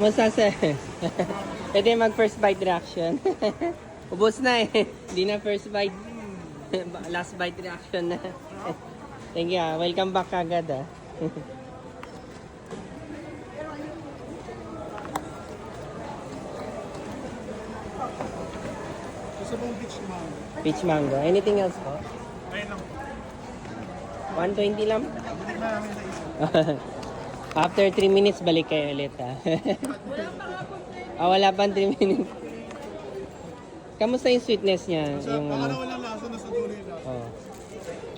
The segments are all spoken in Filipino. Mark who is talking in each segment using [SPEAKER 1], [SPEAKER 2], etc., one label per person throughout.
[SPEAKER 1] Kumusta sir? Pwede mag first bite reaction. Ubos na eh. Hindi na first bite. Last bite reaction na. Thank you ah. Welcome back agad ah.
[SPEAKER 2] Gusto mong peach mango?
[SPEAKER 1] Peach mango. Anything else po?
[SPEAKER 2] Ayun lang po.
[SPEAKER 1] 120 lang?
[SPEAKER 2] Butik na namin sa isa.
[SPEAKER 1] After 3 minutes, balik kayo ulit ah. Wala pang 3 minutes. Kamusta yung sweetness niya?
[SPEAKER 2] Sa
[SPEAKER 1] Yung
[SPEAKER 2] baka na walang lasa na sa dulo yung lasa.
[SPEAKER 1] Oh.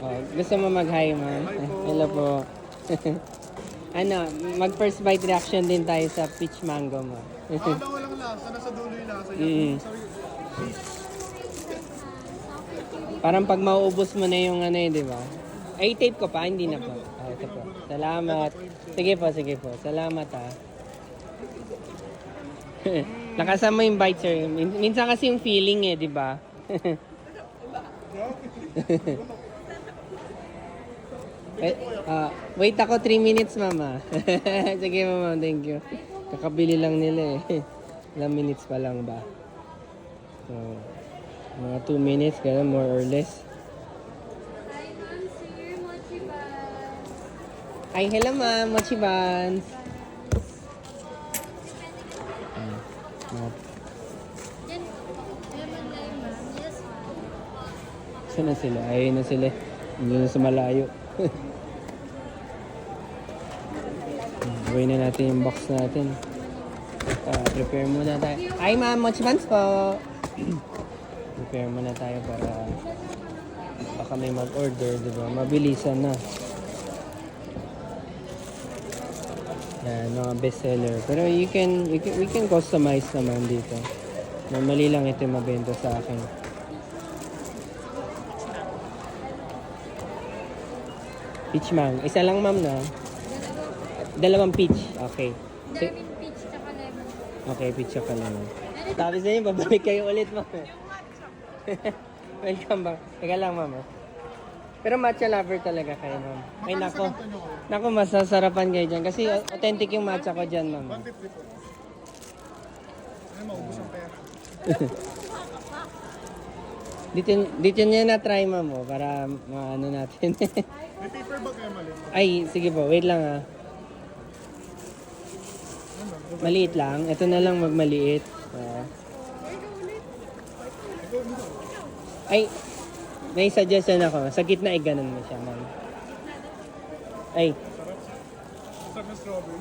[SPEAKER 1] Oh, gusto mo mag-hi man?
[SPEAKER 2] Hi po.
[SPEAKER 1] Hello po. Ano, mag first bite reaction din tayo sa peach mango mo.
[SPEAKER 2] Baka na walang lasa na sa dulo yung lasa. Peach.
[SPEAKER 1] Parang pag mauubos mo na yung ano eh, di ba? Ay, tape ko pa, hindi na po. Ito po. Salamat. Sige po. Salamat ah. Lakasan mo yung bite, sir. Minsan kasi yung feeling eh, di ba? Wait ako 3 minutes, mama. Sige, mama. Thank you. Kakabili lang nila eh. Ilang minutes pa lang ba? So, mga 2 minutes, gano'n, more or less.
[SPEAKER 3] Hi, ma'am, sir. Mochi Buns.
[SPEAKER 1] Ay, hello ma'am. Mochi Buns.
[SPEAKER 3] Yan, lemon lime, ma'am. Yes, ma'am.
[SPEAKER 1] Saan na sila? Ayun na sila. Hindi na sa malayo. Gawin na natin yung box natin. Prepare muna tayo. Ay ma'am, Mochi Buns po. Prepare muna tayo para baka may mag-order, di ba? Mabilisan na. Yan, mga bestseller. Pero we can customize naman dito. Normally lang ito yung mabenta sa akin. Peach mango. Isa lang ma'am na. Dalawang peach. Okay.
[SPEAKER 3] Daming peach tsaka lemon.
[SPEAKER 1] Okay, peach ka lemon. Sabi sa inyo, babalik kayo ulit ma'am. Welcome back. Teka lang ma'am. Pero matcha lover talaga kayo ma'am. Ay nako. Nako, masasarapan kayo dyan. Kasi authentic yung matcha ko dyan ma'am.
[SPEAKER 2] 150 po. Ay, maubos ang pera.
[SPEAKER 1] Dito niya na try ma'am para maano natin.
[SPEAKER 2] May paper bag kayo mali.
[SPEAKER 1] Ay, sige po. Wait lang ah. Maliit lang. Ito na lang magmaliit. Ay, may suggestion ako. Sa gitna ay ganun mo siya, ma'am. Ay,
[SPEAKER 2] Sarap na strawberry.